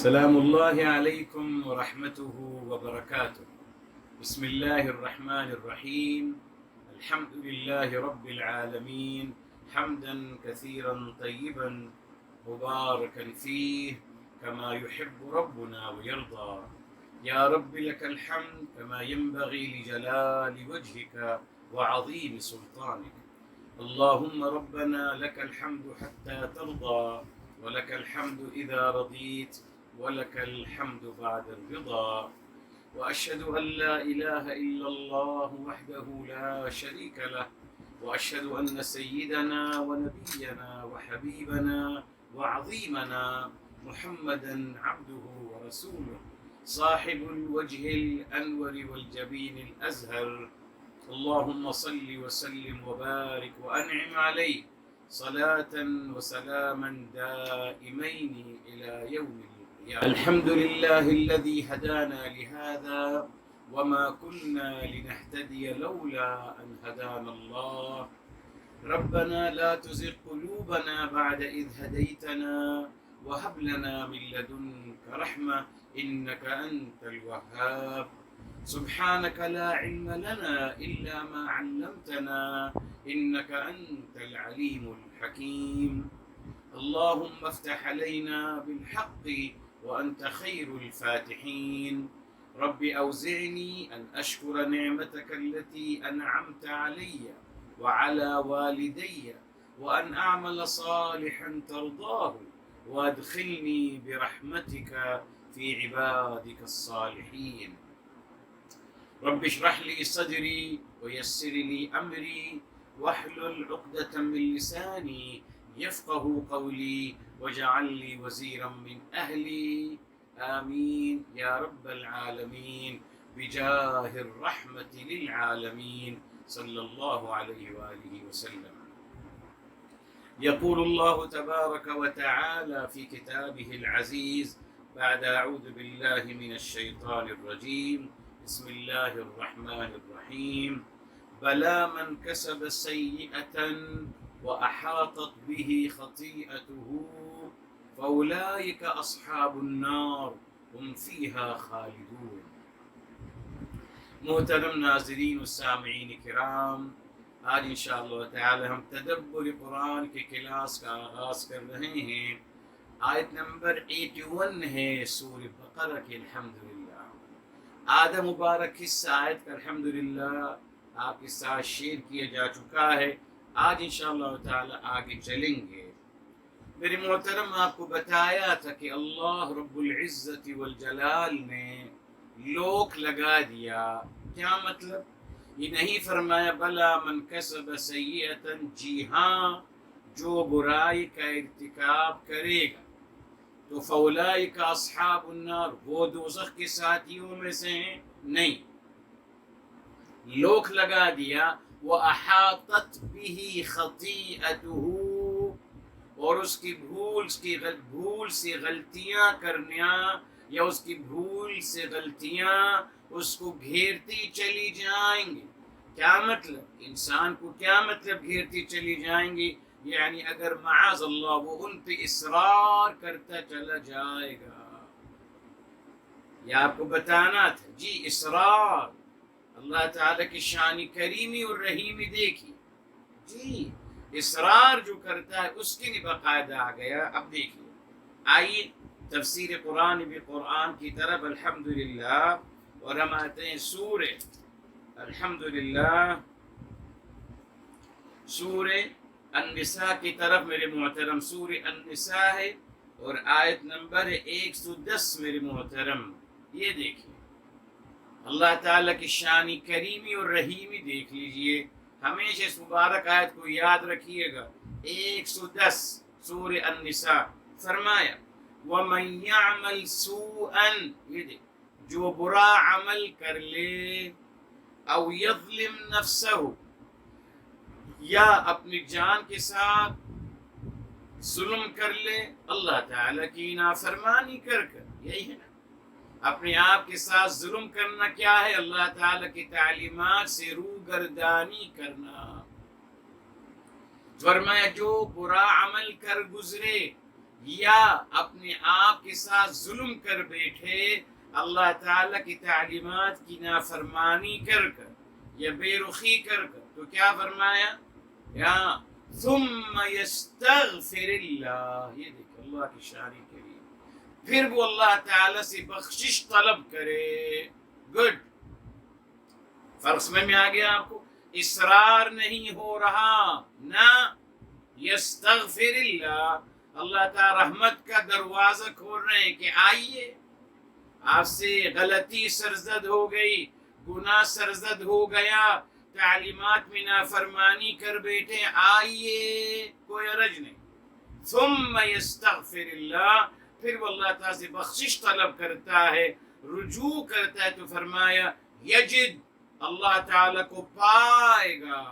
سلام الله عليكم ورحمته وبركاته. بسم الله الرحمن الرحيم. الحمد لله رب العالمين حمدا كثيرا طيبا مباركا فيه كما يحب ربنا ويرضى. يا رب لك الحمد كما ينبغي لجلال وجهك وعظيم سلطانك. اللهم ربنا لك الحمد حتى ترضى، ولك الحمد إذا رضيت، ولك الحمد بعد الرضا. وأشهد أن لا إله إلا الله وحده لا شريك له، وأشهد أن سيدنا ونبينا وحبيبنا وعظيمنا محمدا عبده ورسوله، صاحب الوجه الأنور والجبين الأزهر. اللهم صل وسلم وبارك وأنعم عليه صلاة وسلاما دائمين إلى يوم القيامة. الحمد لله الذي هدانا لهذا وما كنا لنهتدي لولا أن هدانا الله. ربنا لا تزغ قلوبنا بعد إذ هديتنا وهب لنا من لدنك رحمة إنك أنت الوهاب. سبحانك لا علم لنا إلا ما علمتنا إنك أنت العليم الحكيم. اللهم افتح علينا بالحق وأنت خير الفاتحين. رب أوزعني أن أشكر نعمتك التي أنعمت علي وعلى والدي، وأن أعمل صالحا ترضاه، وأدخلني برحمتك في عبادك الصالحين. رب اشرح لي صدري ويسر لي أمري واحلل عقدة من لساني يفقه قولي واجعل لي وزيرا من أهلي. آمين يا رب العالمين بجاه الرحمة للعالمين صلى الله عليه وآله وسلم. يقول الله تبارك وتعالى في كتابه العزيز بعد أعوذ بالله من الشيطان الرجيم بسم الله الرحمن الرحيم. بلى من كسب سيئة وأحاطت به خطيئته فأولئك أصحاب النار هم فيها خالدون. محترم ناظرین و سامعین کرام، آج انشاءاللہ تعالی ہم تدبر قرآن کے کلاس کا آغاز کر رہے ہیں۔ آیت نمبر 81 ہے سورہ بقرہ کی الحمدللہ۔ آدھا مبارک حصہ آیت کا الحمدللہ آپ کے ساتھ شیئر کیا جا چکا ہے۔ آج انشاءاللہ تعالی آگے چلیں گے۔ میرے محترم، آپ کو بتایا تھا کہ اللہ رب العزت والجلال نے لوک لگا دیا۔ کیا مطلب؟ یہ نہیں فرمایا بلا من کسب سیئتا، جی ہاں جو برائی کا ارتکاب کرے گا تو فاولئک اصحاب النار، وہ دوزخ کے ساتھیوں میں سے ہیں، نہیں، لوک لگا دیا۔ وَأَحَاطَتْ بِهِ خَطِيئَتُهُ، اور اس کی بھول سے غلطیاں کرنا یا اس کی بھول سے غلطیاں اس کو گھیرتی چلی جائیں گی۔ کیا مطلب؟ انسان کو کیا مطلب گھیرتی چلی جائیں گی؟ یعنی اگر معاذ اللہ وہ ان پہ اصرار کرتا چلا جائے گا۔ یہ آپ کو بتانا تھا جی، اصرار۔ اللہ تعالیٰ کی شان کریمی اور رحیمی دیکھی جی، اصرار جو کرتا ہے اس کے لیے باقاعدہ آ گیا۔ اب دیکھیے، آئیے تفسیر قرآن بقرآن کی طرف الحمدللہ، اور ہم آتے ہیں سورہ الحمدللہ سورہ النساء کی طرف۔ میرے محترم سورہ النساء ہے اور آیت نمبر 110 میرے محترم۔ یہ دیکھیے اللہ تعالیٰ کی شان کریمی اور رحیمی دیکھ لیجئے۔ ہمیشہ اس مبارک آیت کو یاد رکھیے گا۔ 110 سورہ النساء، فرمایا وَمَن يَعْمَلْ سُوءًا، یہ دیکھ، جو برا عمل کر لے، او یظلم نفسہ، یا اپنی جان کے ساتھ ظلم کر لے، اللہ تعالیٰ کی نافرمانی کر کر، یہی ہے نا، اپنے آپ کے ساتھ ظلم کرنا کیا ہے؟ اللہ تعالیٰ کی تعلیمات سے روگردانی کرنا۔ فرمایا جو برا عمل کر گزرے، یا اپنے آپ کے ساتھ ظلم کر بیٹھے، اللہ تعالیٰ کی تعلیمات کی نافرمانی کر کر یا بے رخی کر کر، تو کیا فرمایا؟ یا ثم یستغفر اللہ، یہ دیکھ اللہ کی شان کریم، پھر وہ اللہ تعالیٰ سے بخشش طلب کرے. گڈ، فرق سمجھ میں آ گیا آپ کو؟ اصرار نہیں ہو رہا، نہ یستغفر اللہ، اللہ تعالیٰ رحمت کا دروازہ کھول رہے ہیں کہ آئیے، آپ سے غلطی سرزد ہو گئی، گناہ سرزد ہو گیا، تعلیمات میں نافرمانی کر بیٹھے، آئیے، کوئی حرج نہیں. ثم یستغفر اللہ، پھر وہ اللہ تعالیٰ سے بخشش طلب کرتا ہے، رجوع کرتا ہے، تو فرمایا یجد، اللہ تعالیٰ کو پائے گا.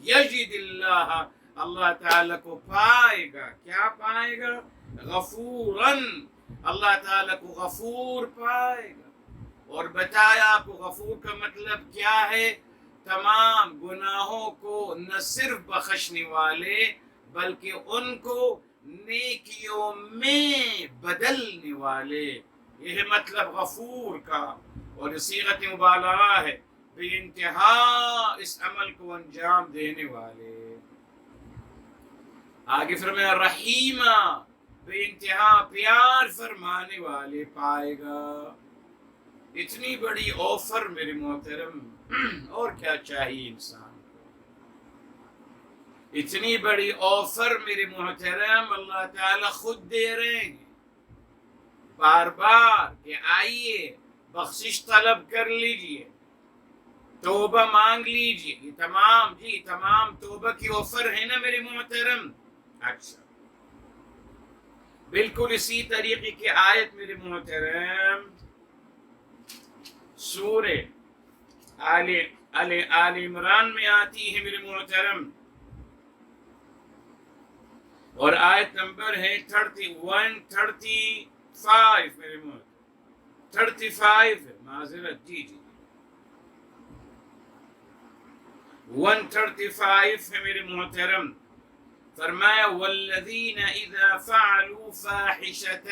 یجد اللہ، اللہ تعالیٰ کو پائے گا. کیا پائے گا؟ غفوراً، اللہ تعالیٰ کو غفور پائے گا. اور بتایا آپ کو غفور کا مطلب کیا ہے؟ تمام گناہوں کو نہ صرف بخشنے والے بلکہ ان کو نیکیوں میں بدلنے والے، یہ مطلب غفور کا. اور صیغت مبالغہ ہے، بے انتہا اس عمل کو انجام دینے والے. آگے فرمایا رحیمہ، بے انتہا پیار فرمانے والے پائے گا. اتنی بڑی آفر میرے محترم، اور کیا چاہیے انسان کو؟ اتنی بڑی آفر میرے محترم اللہ تعالیٰ خود دے رہے ہیں بار بار کہ آئیے، بخشش طلب کر لیجئے، توبہ مانگ لیجئے. یہ تمام تمام توبہ کی آفر ہے نا میرے محترم. اچھا، بالکل اسی طریقے کی آیت میرے محترم سورہ آل عمران میں آتی ہے میرے محترم، اور آیت نمبر ہے 35 میرے محترم، 35 ہے، معذرت، جی 135 ہے میرے محترم. فرمایا والذین اذا فعلوا فاحشة،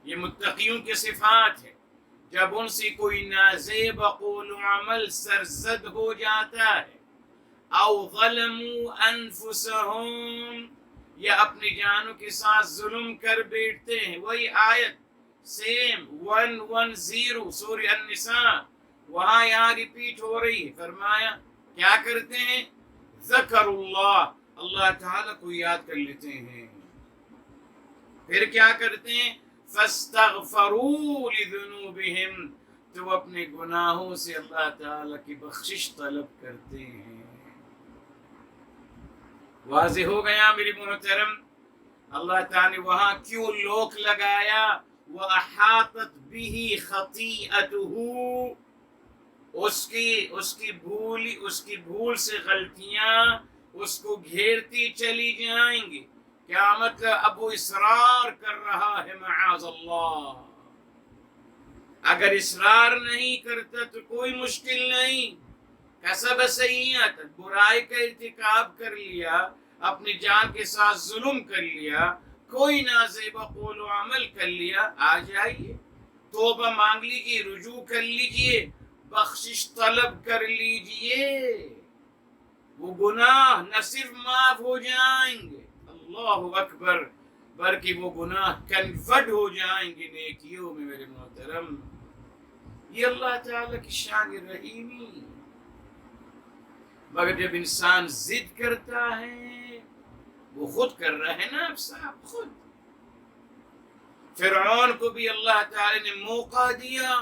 یہ متقیوں کی صفات ہے، جب ان سے کوئی نازیب قول و عمل سرزد ہو جاتا ہے، او ظلموا انفسهم، یا اپنی جانوں کے ساتھ ظلم کر بیٹھتے ہیں. وہی آیت سیم 110 سورہ النساء، وہاں یہاں ریپیٹ ہو رہی ہے. فرمایا کیا کرتے ہیں؟ ذکر اللہ، اللہ تعالیٰ کو یاد کر لیتے ہیں، پھر کیا کرتے ہیں؟ فاستغفروا لذنوبہم، تو اپنے گناہوں سے اللہ تعالیٰ کی بخشش طلب کرتے ہیں. واضح ہو گیا میری محترم؟ اللہ تعالیٰ نے وہاں کیوں لوک لگایا؟ وَأَحَاطَتْ بِهِ خَطِيئَتُهُ، اس کی بھول سے غلطیاں اس کو گھیرتی چلی جائیں گی. کیا مطلب؟ اب وہ اصرار کر رہا ہے، معاذ اللہ. اگر اصرار نہیں کرتا تو کوئی مشکل نہیں، کسب سیئات، برائی کا ارتکاب کر لیا، اپنی جان کے ساتھ ظلم کر لیا، کوئی نازیبہ قول و عمل کر لیا، آ جائیے، توبہ مانگ لیجیے، رجوع کر لیجیے، بخشش طلب کر لیجیے. وہ گناہ نہ صرف معاف ہو جائیں گے، اللہ اکبر، بلکہ وہ گناہ کنورٹ ہو جائیں گے نیکیوں میں میرے محترم. یہ اللہ تعالیٰ کی شان رحیمی. مگر جب انسان ضد کرتا ہے، وہ خود کر رہا ہے نا، اب صاحب خود. فرعون کو بھی اللہ تعالیٰ نے موقع دیا،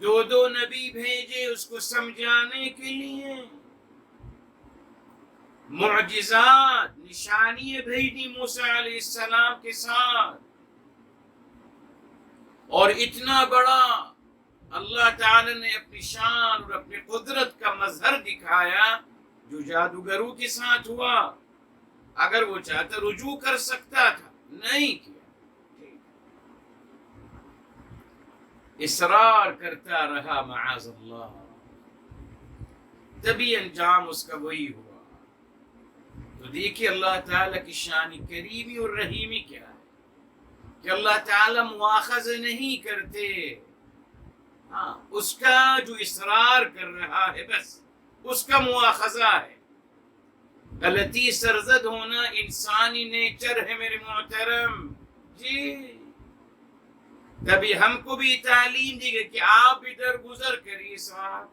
2 نبی بھیجے اس کو سمجھانے کے لیے، معجزات، نشانیاں بھیجی موسیٰ علیہ السلام کے ساتھ. اور اتنا بڑا اللہ تعالیٰ نے اپنی شان اور اپنی قدرت کا مظہر دکھایا جو جادوگروں کے ساتھ ہوا. اگر وہ چاہتا رجوع کر سکتا تھا، نہیں کیا، اصرار کرتا رہا، معاذ اللہ، تبھی انجام اس کا وہی ہوا. تو دیکھیے اللہ تعالیٰ کی شان کریمی اور رحیمی کیا ہے کہ اللہ تعالیٰ مواخذہ نہیں کرتے. ہاں اس کا جو اصرار کر رہا ہے بس اس کا مواخذہ ہے. غلطی سرزد ہونا انسانی نیچر ہے میرے محترم. جی تبھی ہم کو بھی تعلیم دی گئی کہ آپ بھی درگزر کریے صاحب،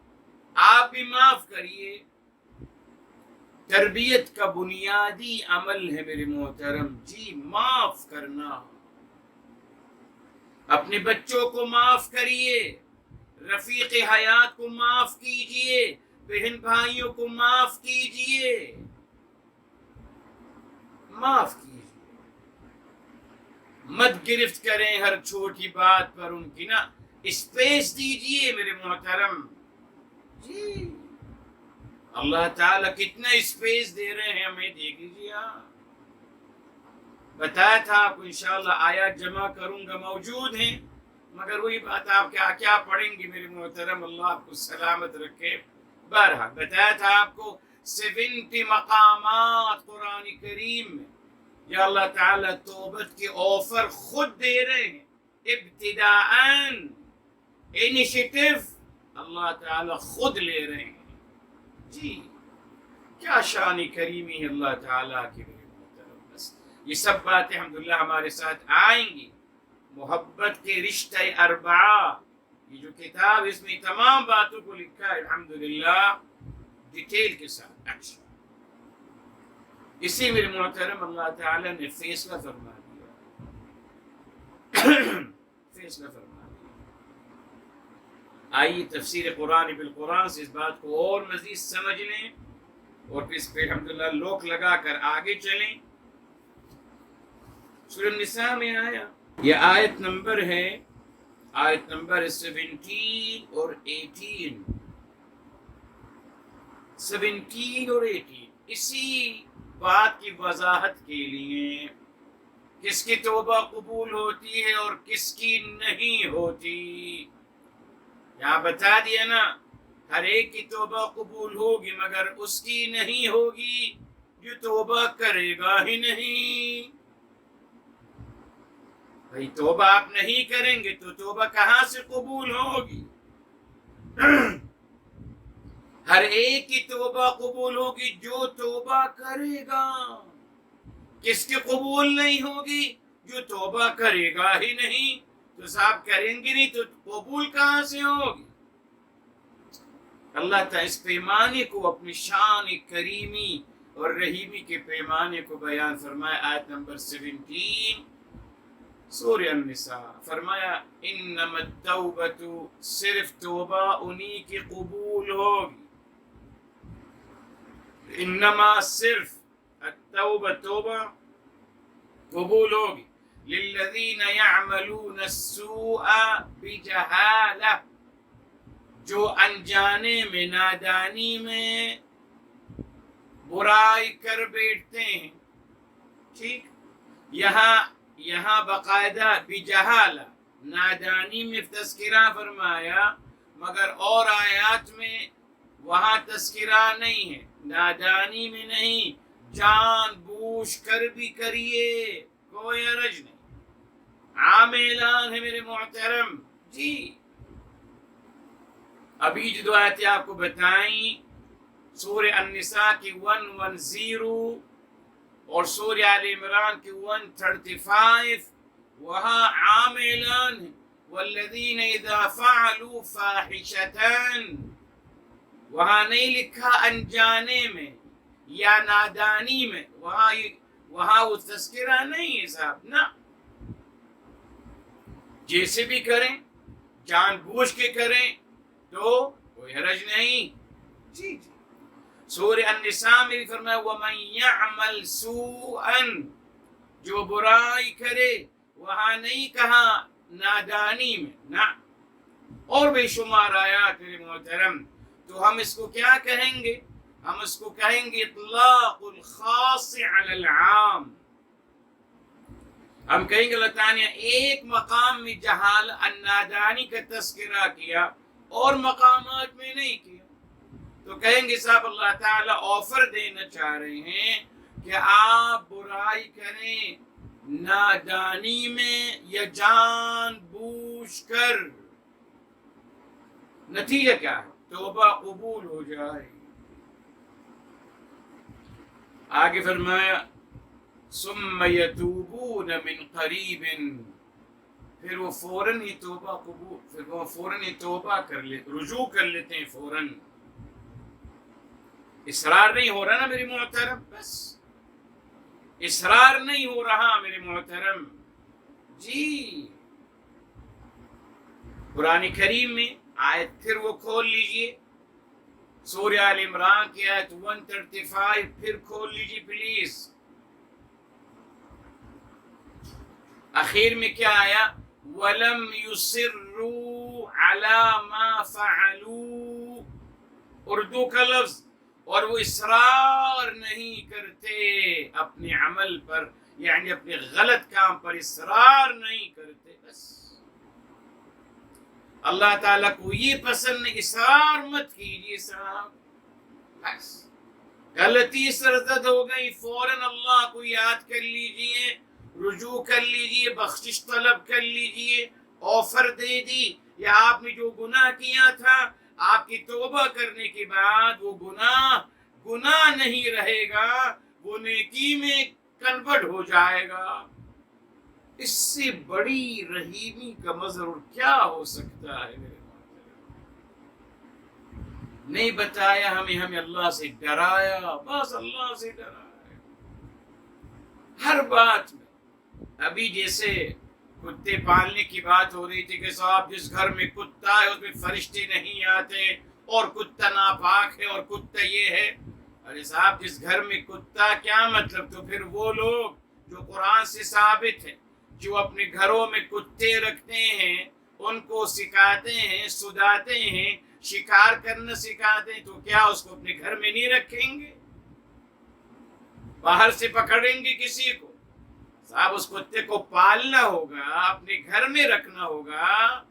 آپ بھی معاف کریے. تربیت کا بنیادی عمل ہے میرے محترم جی معاف کرنا. اپنے بچوں کو معاف کریے، رفیق حیات کو معاف کیجئے، بہن بھائیوں کو معاف کیجئے، معاف کیجئے. مت گرفت کریں ہر چھوٹی بات پر ان کی نا اسپیس دیجئے میرے محترم. جی اللہ تعالیٰ کتنا اسپیس دے رہے ہیں ہمیں، دیکھ لیجیے. بتایا تھا آپ کو انشاءاللہ آیات جمع کروں گا، موجود ہیں، مگر وہی بات آپ کیا پڑھیں گے میرے محترم. اللہ آپ کو سلامت رکھے. بہرحال بتایا تھا آپ کو 70 مقامات قرآن کریم میں یا اللہ تعالیٰ توبت کے آفر خود دے رہے ہیں. ابتداءً انیشیٹو اللہ تعالیٰ خود لے رہے ہیں. جی کیا شان کریمی ہے اللہ تعالیٰ کی میرے محترم. بس یہ سب باتیں الحمدللہ ہمارے ساتھ آئیں گی. محبت کے رشتہ اربعہ، یہ جو کتاب اس میں تمام باتوں کو لکھا ہے الحمدللہ ڈیٹیل کے ساتھ. اچھا اسی میرے محترم اللہ تعالیٰ نے فیصلہ فرما دیا. فیصلہ فرما دیا. آئیے تفسیر قرآن بالقرآن سے اس بات کو اور مزید سمجھ لیں اور پھر اس پہ الحمدللہ لوک لگا کر آگے چلیں. سورہ النساء میں آیا، یہ آیت نمبر ہے، آیت نمبر 17 اور 18. 17 اور 18 اسی بات کی وضاحت کے لیے کس کی توبہ قبول ہوتی ہے اور کس کی نہیں ہوتی. یہاں بتا دیا نا ہر ایک کی توبہ قبول ہوگی مگر اس کی نہیں ہوگی جو توبہ کرے گا ہی نہیں. بھئی توبہ آپ نہیں کریں گے تو توبہ کہاں سے قبول ہوگی؟ ہر ایک کی توبہ قبول ہوگی جو توبہ کرے گا. کس کی قبول نہیں ہوگی؟ جو توبہ کرے گا ہی نہیں. تو صاحب کریں گے نہیں تو قبول کہاں سے ہوگی؟ اللہ تعالیٰ اس پیمانے کو اپنی شان کریمی اور رحیمی کے پیمانے کو بیان فرمایا. آیت نمبر 17 سورہ النساء فرمایا انما التوبۃ، صرف توبہ انہی کی قبول ہوگی. انما صرف التوبہ، توبہ قبول ہوگی للذین یعملون السوء بجہالہ، جو انجانے میں نادانی میں برائی کر بیٹھتے ہیں. ٹھیک، یہاں باقاعدہ بجہالہ نادانی میں تذکرہ فرمایا، مگر اور آیات میں وہاں تذکرہ نہیں ہے، نادانی میں نہیں، جان بوجھ کر بھی کریے، کوئی حرج نہیں. عام اعلان ہے میرے محترم. جی ابھی جو دو آیتیں آپ کو بتائیں سورہ النساء کی 110 اور سورہ آل عمران کی 135 وہاں عام اعلان ہے والذین اذا فعلوا فاحشة، وہاں نہیں لکھا انجانے میں یا نادانی میں، وہاں وہ تذکرہ نہیں ہے صاحب نا. جیسے بھی کریں جان بوجھ کے کریں تو کوئی حرج نہیں. جی سورہ النساء میں بھی فرمایا وَمَن يَعْمَلْ سُوءًا، جو برائی کرے، وہاں نہیں کہا نادانی میں نا. اور بے شمار آیات میرے محترم. تو ہم اس کو کیا کہیں گے؟ ہم اس کو کہیں گے اطلاق الخاص علی العام. ہم کہیں گے اللہ تعالیٰ نے ایک مقام میں نادانی کا تذکرہ کیا اور مقامات میں نہیں کیا، تو کہیں گے صاحب اللہ تعالیٰ آفر دینا چاہ رہے ہیں کہ آپ برائی کریں نادانی میں یا جان بوجھ کر، نتیجہ کیا ہے؟ توبہ قبول ہو جائے۔ آگے فرمایا ثم یتوبون من قریب، پھر وہ فوراً ہی توبہ قبول، پھر وہ فوراً ہی توبہ کر لیتے، رجوع کر لیتے ہیں فوراً۔ اصرار نہیں ہو رہا نا میری محترم، بس اصرار نہیں ہو رہا میرے محترم جی۔ قرآن کریم میں آیت پھر وہ کھول لیجئے، سورہ آل عمران کی آیت 135 پھر کھول لیجئے پلیز۔ اخیر میں کیا آیا؟ وَلَمْ يُصِرُّوا عَلَى مَا فَعَلُوا، اردو کا لفظ، اور وہ اصرار نہیں کرتے اپنے عمل پر، یعنی اپنے غلط کام پر اصرار نہیں کرتے۔ بس اللہ تعالیٰ کو یہ پسند نہیں، اصرار مت کیجیے صاحب، بس غلطی سرزد ہو گئی فوراً اللہ کو یاد کر لیجئے، رجوع کر لیجئے، بخشش طلب کر لیجئے، آفر دے دی، یا آپ نے جو گناہ کیا تھا آپ کی توبہ کرنے کے بعد وہ گناہ نہیں رہے گا، وہ نیکی میں کنورٹ ہو جائے گا۔ اس سے بڑی رحیمی کا مظہر اور کیا ہو سکتا ہے میرے محترم؟ نہیں بتایا ہمیں اللہ سے ڈرایا، بس اللہ سے ڈرایا ہر بات میں۔ ابھی جیسے کتے پالنے کی بات ہو رہی تھی کہ صاحب جس گھر میں کتا ہے اس میں فرشتے نہیں آتے، اور کتا ناپاک ہے، اور کتا یہ ہے۔ ارے صاحب جس گھر میں کتا، کیا مطلب؟ تو پھر وہ لوگ جو قرآن سے ثابت ہے، جو اپنے گھروں میں کتے رکھتے ہیں، ان کو سکھاتے ہیں، سداتے ہیں، شکار کرنا سکھاتے ہیں، تو کیا اس کو اپنے گھر میں نہیں رکھیں گے؟ باہر سے پکڑیں گے کسی کو؟ صاحب اس کتے کو پالنا ہوگا، اپنے گھر میں رکھنا ہوگا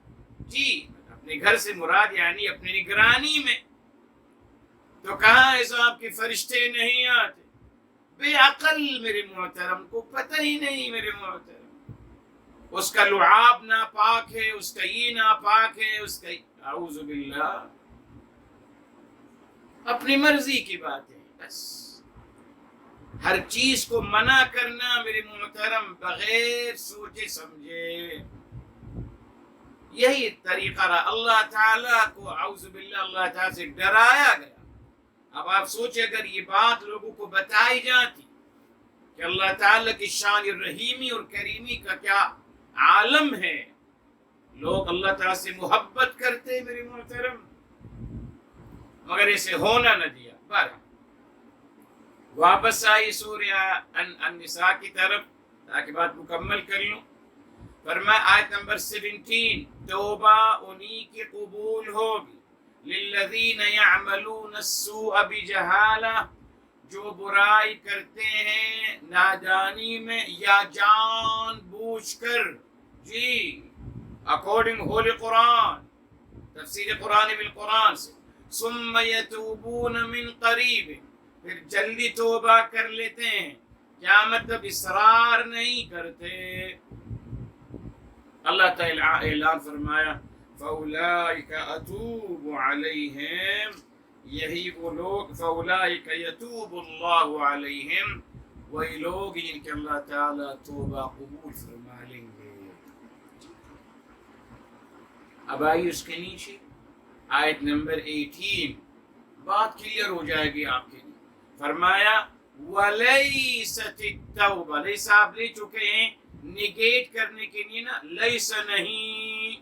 جی۔ اپنے گھر سے مراد یعنی اپنی نگرانی میں۔ تو کہاں ہے صاحب کہ فرشتے نہیں آتے؟ بے عقل میرے محترم کو پتہ ہی نہیں میرے محترم، اس کا لعاب ناپاک ہے، اس کا یہ ناپاک ہے، اس کا اعوذ باللہ، اپنی مرضی کی بات ہے۔ بس ہر چیز کو منع کرنا میرے محترم بغیر سوچے سمجھے، یہی طریقہ رہا۔ اللہ تعالیٰ کو اعوذ باللہ اللہ تعالیٰ سے ڈرایا گیا۔ اب آپ سوچیں اگر یہ بات لوگوں کو بتائی جاتی کہ اللہ تعالیٰ کی شان رحیمی اور کریمی کا کیا عالم ہے، لوگ اللہ تعالیٰ سے محبت کرتے میرے محترم، مگر اسے ہونا نہ دیا۔ بہرحال واپس آئی سورہ النساء کی طرف تاکہ بات مکمل کر لوں۔ فرمایا آیت نمبر 17، توبہ انہی کی قبول ہوگی للذین یعملون السوء بجہالہ، جو برائی کرتے ہیں نادانی میں یا جان بوجھ کر جی، اکارڈنگ ہولی قرآن، تفسیر قرآن بالقرآن سے، ثم یتوبون من قریب، پھر جلدی توبہ کر لیتے ہیں۔ کیا مطلب؟ اصرار نہیں کرتے۔ اللہ تعالیٰ اعلان فرمایا فَأُولَٰئِكَ أَتُوبُ عَلَيْهِمْ، یہی وہ لوگ، فَأُولَٰئِكَ يَتُوبُ اللَّهُ عَلَيْهِمْ، وہی لوگ جن کے اللہ تعالیٰ توبہ قبول فرما لیں گے۔ اب آئیے اس کے نیچے آیت نمبر 18، بات کلیئر ہو جائے گی آپ کے لیے۔ فرمایا وَلَيْسَتِ التَّوْبَةُ، لیس آپ لے چکے ہیں نگیٹ کرنے کے لیے نا، لیس نہیں،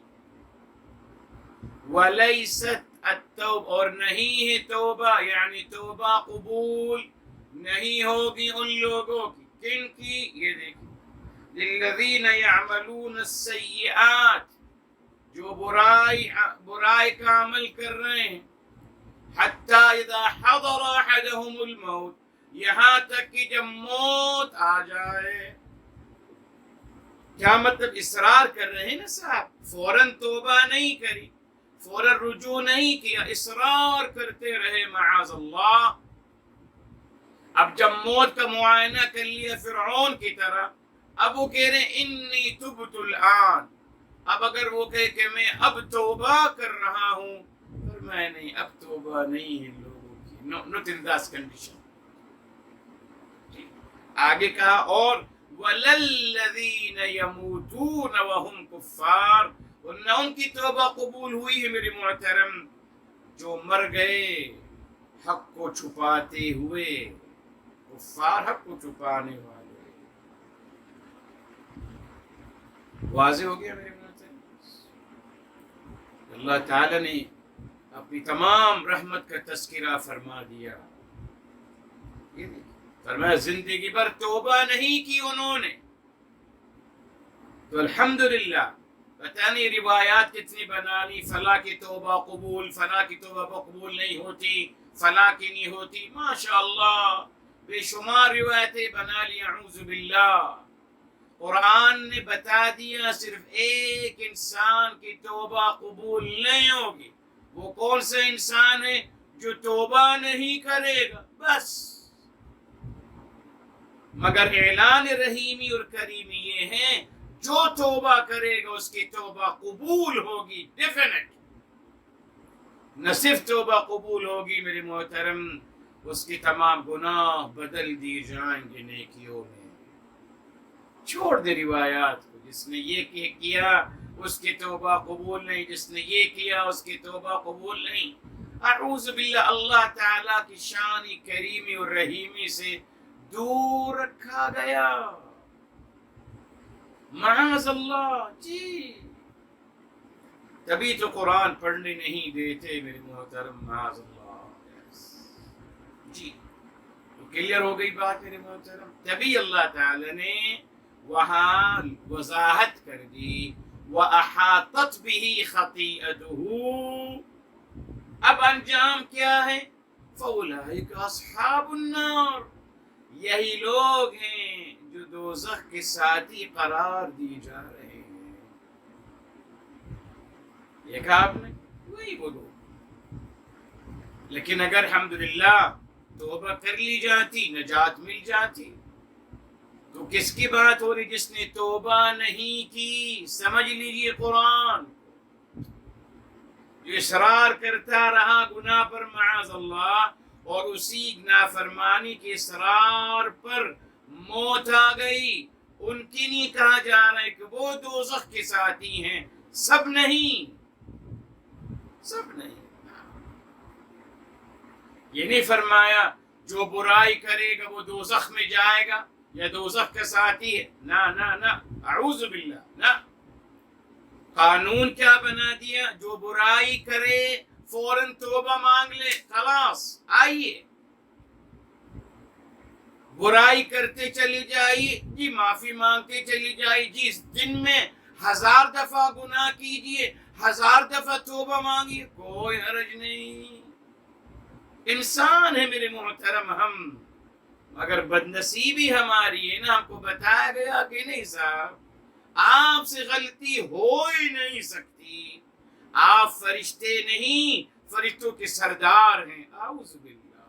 وَلَيْسَتْ التَّوْبَةُ، اور نہیں ہے توبہ، یعنی توبہ قبول نہیں ہوگی ان لوگوں کی۔ کن کی؟ یہ دیکھیں، لِلَّذِينَ يَعْمَلُونَ السَّيِّئَاتِ، جو برائی کا عمل کر رہے ہیں، حَتَّى إِذَا حَضَرَ أَحَدَهُمُ الْمَوْتُ، یہاں تک کہ جب موت آ جائے۔ کیا مطلب؟ اصرار کر رہے ہیں نا صاحب، فوراً توبہ نہیں کری، فوراً رجوع نہیں کیا، اصرار کرتے رہے معاذ اللہ۔ اب جب موت کا معائنہ کر لیا فرعون کی طرح، اب وہ کہہ رہے ہیں انی تبت الآن، اب اگر وہ کہے کہ میں اب توبہ کر رہا ہوں، پر میں نہیں، اب توبہ نہیں ہے لوگوں کی، not in that condition. آگے کہا اور وَلَلَّذِينَ يَمُوتُونَ وَهُمْ كُفَّارٌ، اور نہ ان کی توبہ قبول ہوئی ہے میرے محترم جو مر گئے حق کو چھپاتے ہوئے، کفار حق کو چھپانے والے۔ واضح ہو گیا میرے محترم؟ اللہ تعالی نے اپنی تمام رحمت کا تذکرہ فرما دیا، فرمایا زندگی بھر توبہ نہیں کی انہوں نے، تو الحمدللہ پتہ نہیں روایات کتنی بنا لی، فلاں کی توبہ قبول، فلاں کی توبہ قبول نہیں ہوتی، فلاں کی نہیں ہوتی، ماشاءاللہ بے شمار روایتیں بنا لی، اعوذ باللہ۔ قرآن نے بتا دیا صرف ایک انسان کی توبہ قبول نہیں ہوگی، وہ کون سا انسان ہے؟ جو توبہ نہیں کرے گا، بس۔ مگر اعلان رحیمی اور کریمی یہ ہے جو توبہ کرے گا اس کی توبہ قبول ہوگی، ڈیفینٹ۔ نہ صرف توبہ قبول ہوگی میرے محترم، اس کی تمام گناہ بدل دی جائیں گے نیکیوں میں۔ چھوڑ دے روایات کو، جس نے یہ کیا اس کی توبہ قبول نہیں، جس نے یہ کیا اس کی توبہ قبول نہیں۔ اعوذ باللہ، اللہ تعالیٰ کی شان کریمی اور رحیمی سے دور رکھا گیا، معاذ اللہ۔ جی تبھی تو قرآن پڑھنے نہیں دیتے میرے محترم، معاذ اللہ۔ جی تو کلیئر ہو گئی بات میرے محترم؟ تبھی اللہ تعالی نے وہاں وضاحت کر دی وَأَحَاطَتْ بِهِ خَطِيئَتُهُ، اب انجام کیا ہے؟ فَأُولَٰئِكَ أَصْحَابُ النَّارِ، یہی لوگ ہیں جو دوزخ کے ساتھی قرار دی جا رہے ہیں۔ یہ کہا آپ نے، وہی بولو۔ لیکن اگر الحمدللہ توبہ کر لی جاتی، نجات مل جاتی، تو کس کی بات ہو رہی؟ جس نے توبہ نہیں کی۔ سمجھ لیجئے قرآن، جو اصرار کرتا رہا گناہ پر معاذ اللہ، اور اسی نافرمانی کے اصرار پر موت آ گئی، ان کی نہیں کہا جا رہا ہے کہ وہ دوزخ کے ساتھی ہیں، سب نہیں، سب نہیں۔ یہ نہیں فرمایا جو برائی کرے گا وہ دوزخ میں جائے گا یا دوزخ کا ساتھی ہے، نہ نہ نہ، اعوذ باللہ، نہ۔ قانون کیا بنا دیا؟ جو برائی کرے فوراً توبہ مانگ لے، خلاص آئیے، برائی کرتے چلی جائیے، جی معافی مانگتے چلی جائیے، جی اس دن میں 1000 دفعہ گناہ کیجئے، 1000 دفعہ توبہ مانگیے، کوئی حرج نہیں۔ انسان ہے میرے محترم ہم، مگر بدنصیبی ہماری ہے نا، ہم کو بتایا گیا کہ نہیں صاحب آپ سے غلطی ہو ہی نہیں سکتی، آپ فرشتے نہیں، فرشتوں کے سردار ہیں، اعوذ باللہ۔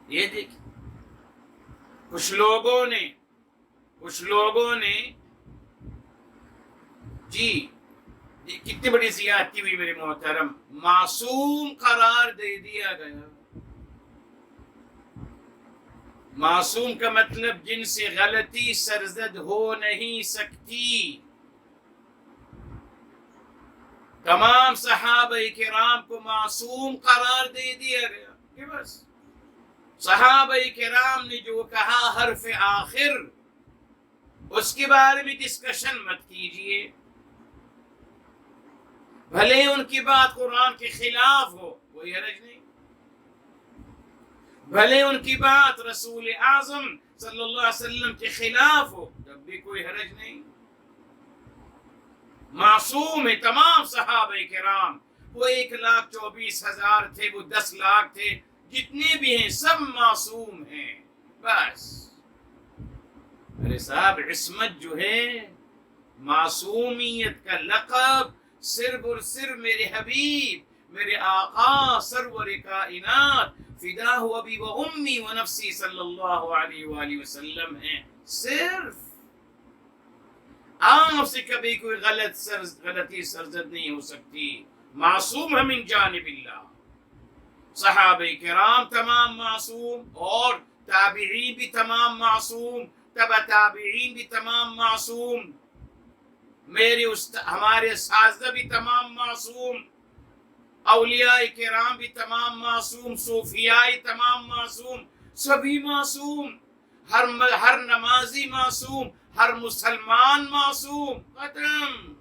یہ دیکھیں کچھ لوگوں نے جی کتنی بڑی زیادتی ہوئی میرے محترم، معصوم قرار دے دیا گیا۔ معصوم کا مطلب جن سے غلطی سرزد ہو نہیں سکتی۔ تمام صحابہ کرام کو معصوم قرار دے دیا گیا کہ بس صحابہ کرام نے جو کہا حرف آخر، اس کے بارے میں ڈسکشن مت کیجئے، بھلے ان کی بات قرآن کے خلاف ہو، کوئی حرج نہیں، بھلے ان کی بات رسول اعظم صلی اللہ علیہ وسلم کے خلاف ہو، تب بھی کوئی حرج نہیں۔ معصوم ہے تمام صحابہ کرام، وہ 1,24,000 تھے، وہ 10 لاکھ تھے، جتنے بھی ہیں سب معصوم ہیں، بس۔ ارے صاحب عصمت جو ہے، معصومیت کا لقب صرف اور صرف میرے حبیب میرے آقا سرور کائنات فدا ہو ابی و امی و نفسی صلی اللہ علیہ وآلہ وسلم ہیں. صرف آپ سے کبھی کوئی غلطی سرزد نہیں ہو سکتی. معصوم ہے من جانب اللہ. صحابہ کرام تمام معصوم، اور تابعین بھی تمام معصوم، تبع تابعین بھی تمام معصوم، ہمارے اساتذہ بھی تمام معصوم، اولیاء کرام بھی تمام معصوم، صوفیاء تمام معصوم، سبھی معصوم، ہر نمازی معصوم، ہر مسلمان معصوم. ختم.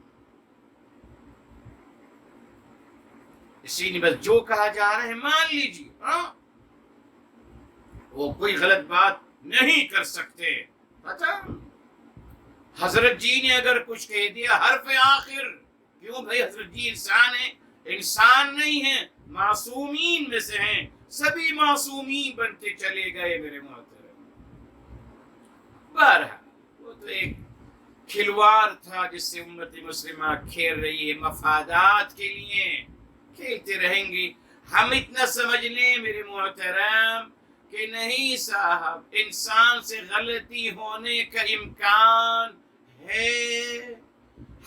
اسی لیے بس جو کہا جا رہا ہے مان لیجیے. ہاں وہ کوئی غلط بات نہیں کر سکتے. ختم. حضرت جی نے اگر کچھ کہہ دیا حرف آخر، کیوں بھائی حضرت جی انسان ہیں؟ انسان نہیں ہیں، معصومین میں سے ہیں. سبھی معصومین بنتے چلے گئے میرے محترم. بہرحال وہ تو ایک کھلواڑ تھا جس سے امت مسلمہ کھیل رہی ہے، مفادات کے لیے کھیلتے رہیں گے. ہم اتنا سمجھ لیں میرے محترم کہ نہیں صاحب، انسان سے غلطی ہونے کا امکان ہے.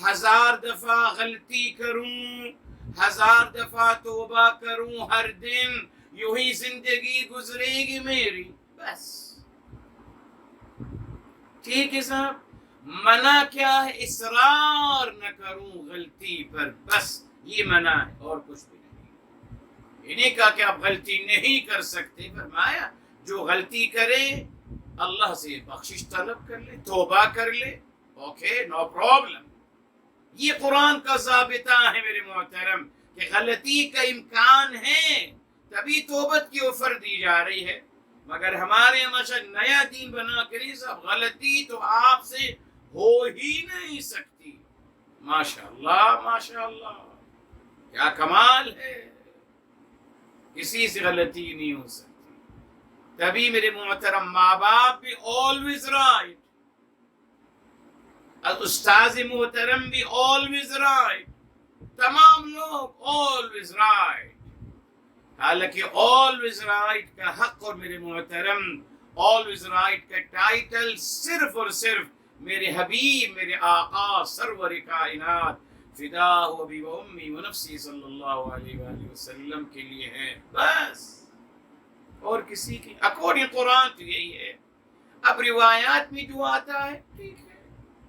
1000 دفعہ غلطی کروں، 1000 دفعہ توبہ کروں، ہر دن یوں ہی زندگی گزرے گی میری. بس ٹھیک ہے صاحب. منع کیا ہے؟ اصرار نہ کروں غلطی پر، بس یہ منع ہے اور کچھ بھی نہیں. انہیں کہا کہ آپ غلطی نہیں کر سکتے. فرمایا جو غلطی کرے اللہ سے بخشش طلب کر لے، توبہ کر لے. Okay, no problem. یہ قرآن کا ضابطہ ہے میرے محترم کہ غلطی کا امکان ہے تبھی توبت کی آفر دی جا رہی ہے. مگر ہمارے ہمیشہ نیا دین بنا کے نہیں صاحب، غلطی تو آپ سے ہو ہی نہیں سکتی. ماشاءاللہ ماشاءاللہ، کیا کمال ہے. کسی سے غلطی نہیں ہو سکتی. تبھی میرے محترم ماں باپ بھی always right، استاذ محترم بھی always right، تمام لوگ always right. حالانکہ always right کا حق اور میرے محترم always right کا ٹائٹل صرف اور صرف میرے حبیب، میرے آقا سرور کائنات فدا ہو ابی و امی و نفسی صلی اللہ علیہ وآلہ وسلم کے لیے ہے. بس اور کسی کی اکارڈنگ قرآن تو یہی ہے. اب روایات میں جو آتا ہے ٹھیک ہے،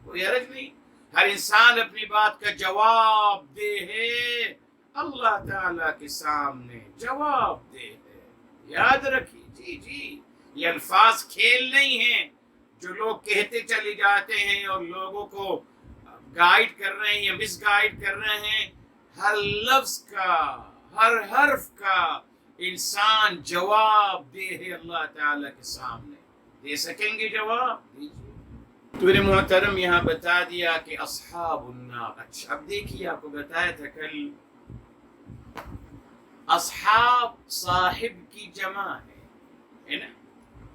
کوئی حرج نہیں. ہر انسان اپنی بات کا جواب دے ہے اللہ تعالیٰ کے سامنے، جواب دے ہے. یاد رکھیے جی جی، یہ الفاظ کھیل نہیں ہیں جو لوگ کہتے چلے جاتے ہیں اور لوگوں کو گائیڈ کر رہے ہیں یا مس گائیڈ کر رہے ہیں. ہر لفظ کا، ہر حرف کا انسان جواب دے ہے اللہ تعالیٰ کے سامنے. دے سکیں گے جواب؟ دیجیے. تو میرے محترم یہاں بتا دیا کہ اصحاب النار. اچھا اب دیکھیے، آپ کو بتایا تھا کل اصحاب صاحب کی جمع ہے نا،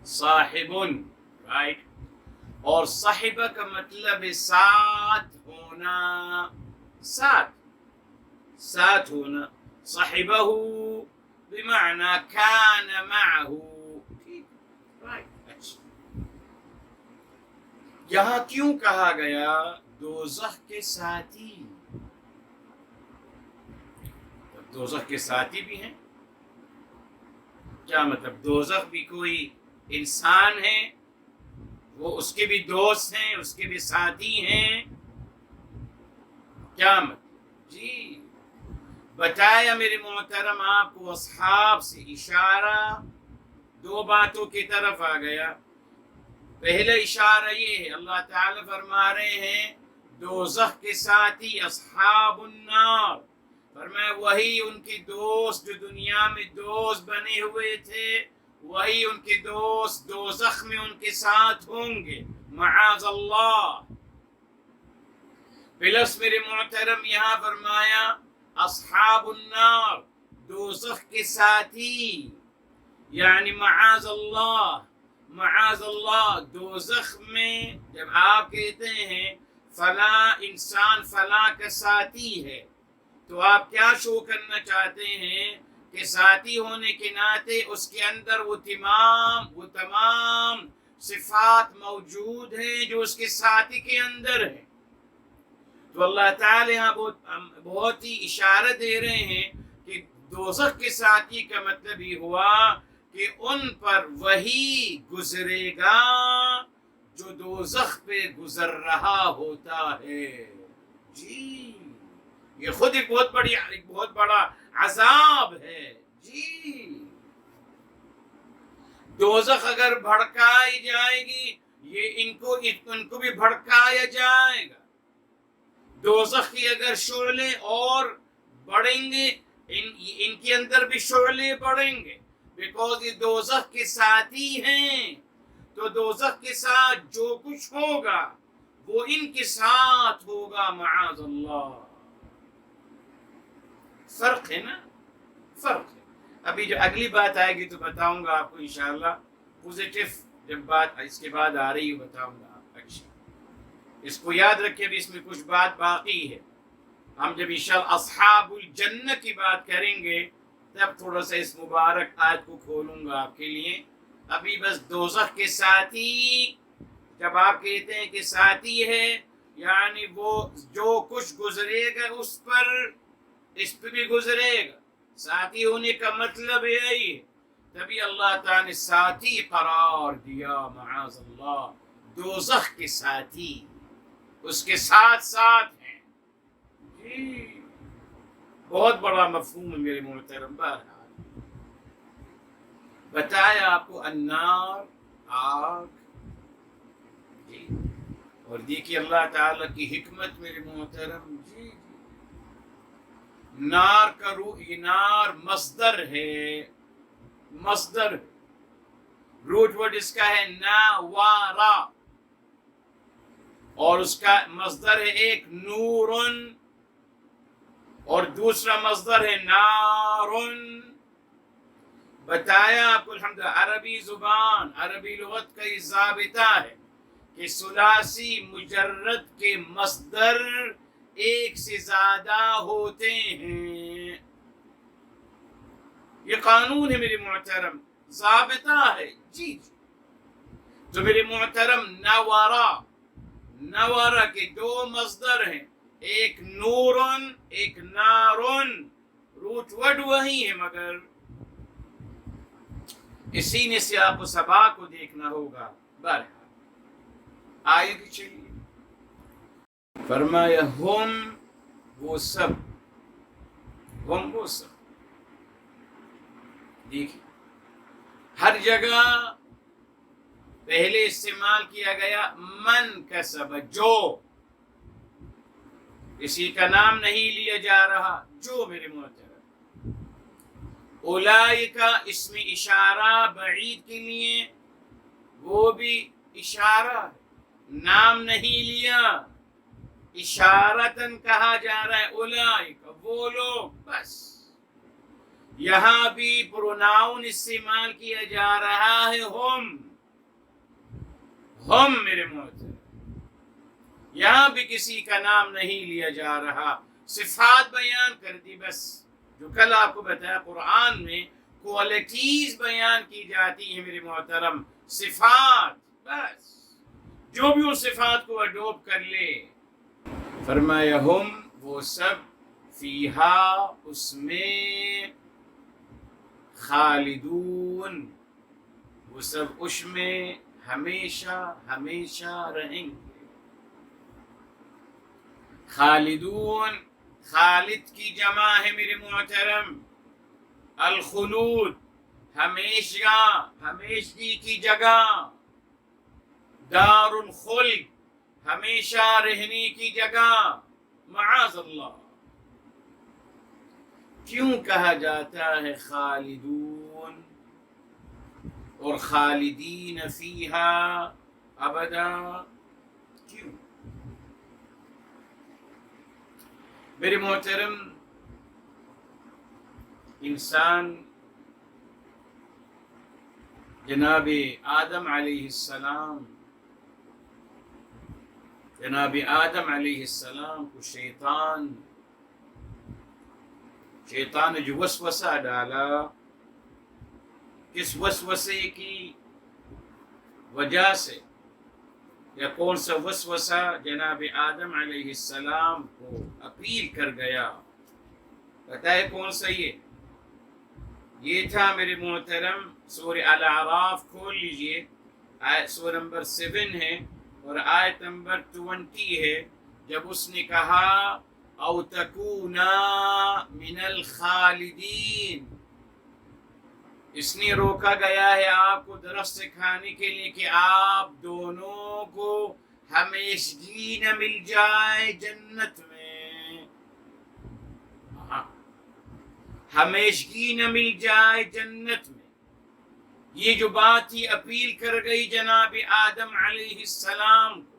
صاحبن، رائٹ. اور صاحبہ کا مطلب ہے ساتھ ہونا، ساتھ ہونا. صاحبہ بمعنى كان معه. یہاں کیوں کہا گیا دوزخ کے ساتھی؟ دوزخ کے ساتھی بھی ہیں، کیا مطلب دوزخ بھی کوئی انسان ہے، وہ اس کے بھی دوست ہیں، اس کے بھی ساتھی ہیں؟ کیا مطلب؟ جی بتایا میرے محترم آپ کو اصحاب سے اشارہ دو باتوں کی طرف آ گیا. پہلا اشارہ یہ ہے، اللہ تعالیٰ فرما رہے ہیں دوزخ کے ساتھی اصحاب النار. فرمایا وہی ان کے دوست جو دنیا میں دوست بنے ہوئے تھے، وہی ان کے دوست دوزخ میں ان کے ساتھ ہوں گے، معاذ اللہ. پلس میرے محترم یہاں فرمایا اصحاب النار دوزخ کے ساتھی، یعنی معاذ اللہ، معاذ اللہ. دوزخ میں جب آپ کہتے ہیں فلاں انسان فلاں کا ساتھی ہے، تو آپ کیا شو کرنا چاہتے ہیں کہ ساتھی ہونے کے ناطے اس کے اندر وہ تمام صفات موجود ہیں جو اس کے ساتھی کے اندر ہیں. تو اللہ تعالی یہاں بہت ہی اشارہ دے رہے ہیں کہ دوزخ کے ساتھی کا مطلب یہ ہوا کہ ان پر وہی گزرے گا جو دوزخ پہ گزر رہا ہوتا ہے. جی یہ خود ایک بہت بڑا عذاب ہے. جی دوزخ اگر بھڑکائی جائے گی یہ ان کو بھی بھڑکایا جائے گا. دوزخ کی اگر شعلے اور بڑھیں گے ان کے اندر بھی شعلے بڑھیں گے، بیکاز یہ دوزخ کے ساتھی ہیں. تو دوزخ کے ساتھ جو کچھ ہوگا وہ ان کے ساتھ ہوگا معاذ اللہ. فرق ہے نا، فرق ہے. ابھی جو اگلی بات آئے گی تو بتاؤں گا آپ کو انشاءاللہ. پوزیٹیو جب بات اس کے بعد آ رہی ہے بتاؤں گا. اچھا اس کو یاد رکھیں، بھی اس میں کچھ بات باقی ہے. ہم جب انشاءاللہ اصحاب الجنہ کی بات کریں گے تب تھوڑا سا اس مبارک آیت کو کھولوں گا آپ کے لیے. ابھی بس دوزخ کے ساتھی جب آپ کہتے ہیں کہ ساتھی ہے یعنی وہ جو کچھ گزرے گا اس پہ بھی گزرے گا. ساتھی ہونے کا مطلب یہی ہے. تبھی اللہ تعالیٰ نے ساتھی قرار دیا معاذ اللہ. دوزخ کے ساتھی اس کے ساتھ ہیں. جی بہت بڑا مفہوم ہے میرے محترم. بہرحال بتایا آپ کو النار آگ. جی اور دیکھیے اللہ تعالیٰ کی حکمت میرے محترم. جی نار کا یہ نار مصدر ہے. مصدر روٹ ورڈ اس کا ہے ناوارا اور اس کا مصدر ہے ایک نورن اور دوسرا مصدر ہے نارن. بتایا آپ کو الحمدللہ عربی زبان عربی لغت کا یہ ضابطہ ہے کہ ثلاثی مجرد کے مصدر ایک سے زیادہ ہوتے ہیں. یہ قانون ہے میرے محترم، ضابطہ ہے. جی تو میرے محترم نورا کے دو مصدر ہیں، ایک نورن ایک نارن. روٹ ورڈ وہی ہے مگر اسی نے سے آپ کو سبا کو دیکھنا ہوگا. بہرحال آئے کہ چلیے فرمایا ہم وہ سب دیکھیں ہر جگہ پہلے استعمال کیا گیا من کسب، جو کسی کا نام نہیں لیا جا رہا. جو میرے محترم اولئک اسم اشارہ بعید کے لیے وہ بھی اشارہ، نام نہیں لیا، اشارتاً کہا جا رہا ہے. اولئک وہ لوگ. بس یہاں بھی پروناؤن استعمال کیا جا رہا ہے ہم میرے محترم. یہاں بھی کسی کا نام نہیں لیا جا رہا، صفات بیان کر دی. بس جو کل آپ کو بتایا قرآن میں کوالٹیز بیان کی جاتی ہیں میرے محترم، صفات. بس جو بھی اس صفات کو اڈوپ کر لے. فرمایا ہم وہ سب فیہا اس میں خالدون وہ سب اس میں ہمیشہ ہمیشہ رہیں گے. خالدون خالد کی جمع ہے میرے محترم. الخلود ہمیشہ ہمیشگی کی جگہ. دار الخلد ہمیشہ رہنے کی جگہ. معاذ اللہ. کیوں کہا جاتا ہے خالدون اور خالدین فیہا ابدا؟ کیوں؟ میرے محترم انسان جناب آدم علیہ السلام کو شیطان شیطان نے جو وسوسہ ڈالا، کس وسوسے کی وجہ سے، یا کون سا وسوسہ جناب آدم علیہ السلام کو اپیل کر گیا؟ پتہ ہے کون سا؟ یہ تھا میرے محترم، سورہ الاعراف کھول لیجئے، آیت سورہ نمبر 7 ہے اور آیت نمبر 20 ہے، جب اس نے کہا او تکونا من الخالدین۔ اس نے روکا گیا ہے آپ کو درخت سے کھانے کے لیے کہ آپ دونوں کو ہمیشگی نہ مل جائے جنت میں، ہمیشگی نہ مل جائے جنت میں۔ یہ جو بات تھی اپیل کر گئی جناب آدم علیہ السلام کو،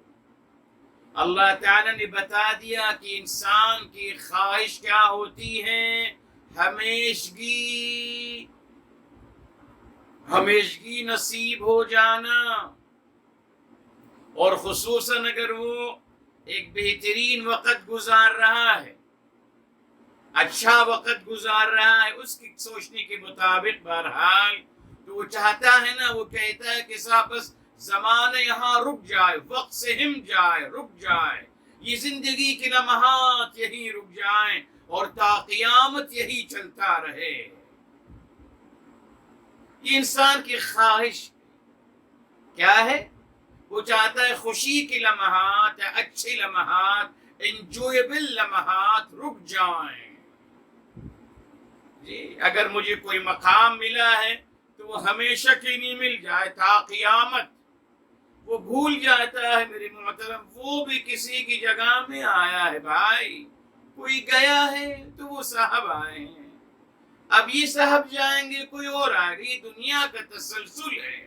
اللہ تعالیٰ نے بتا دیا کہ انسان کی خواہش کیا ہوتی ہے، ہمیشگی، ہمیشگی نصیب ہو جانا، اور خصوصاً اگر وہ ایک بہترین وقت گزار رہا ہے، اچھا وقت گزار رہا ہے اس کی سوچنے کے مطابق، بہرحال تو وہ چاہتا ہے نا، وہ کہتا ہے کہ صاحب بس زمانہ یہاں رک جائے، وقت سے ہم جائے، رک جائے، یہ زندگی کے لمحات یہی رک جائیں اور تا قیامت یہی چلتا رہے۔ یہ انسان کی خواہش کیا ہے؟ وہ چاہتا ہے خوشی کے لمحات، اچھے لمحات، انجویبل لمحات رک جائیں۔ جی اگر مجھے کوئی مقام ملا ہے تو وہ ہمیشہ کے لیے مل جائے تا قیامت۔ وہ بھول جاتا ہے میرے محترم، وہ بھی کسی کی جگہ میں آیا ہے بھائی، کوئی گیا ہے تو وہ صاحب آئے ہیں، اب یہ صاحب جائیں گے، کوئی اور آئے گا، یہ دنیا کا تسلسل ہے۔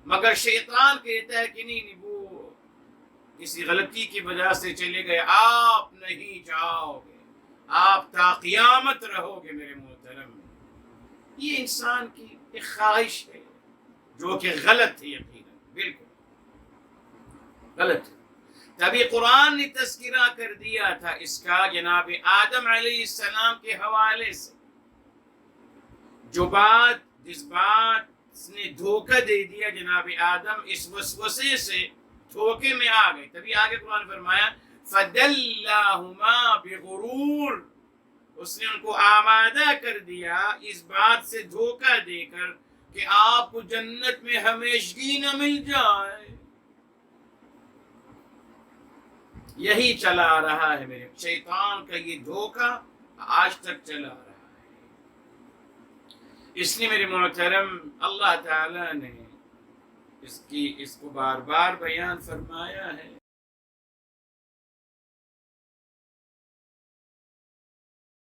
مگر شیطان کہتا ہے کہ نہیں، وہ کسی غلطی کی وجہ سے چلے گئے، آپ نہیں جاؤ گے، آپ تا قیامت رہو گے میرے محترم۔ یہ انسان کی ایک خواہش ہے جو کہ غلط ہے، یقیناً بالکل غلط ہے۔ تبھی قرآن نے تذکرہ کر دیا تھا اس کا جناب آدم علیہ السلام کے حوالے سے، جو بات، جس بات نے دھوکہ دے دیا جناب آدم، اس وسوسے سے دھوکے میں آ گئے۔ تبھی آگے قرآن فرمایا فَدَلَّاهُمَا بِغُرُورٍ، اس نے ان کو آمادہ کر دیا اس بات سے دھوکہ دے کر کہ آپ کو جنت میں ہمیشگی نہ مل جائے۔ یہی چلا رہا ہے میرے شیطان کا، یہ دھوکہ آج تک چلا رہا ہے۔ اس لیے میرے محترم اللہ تعالیٰ نے اس کو بار بار بیان فرمایا ہے۔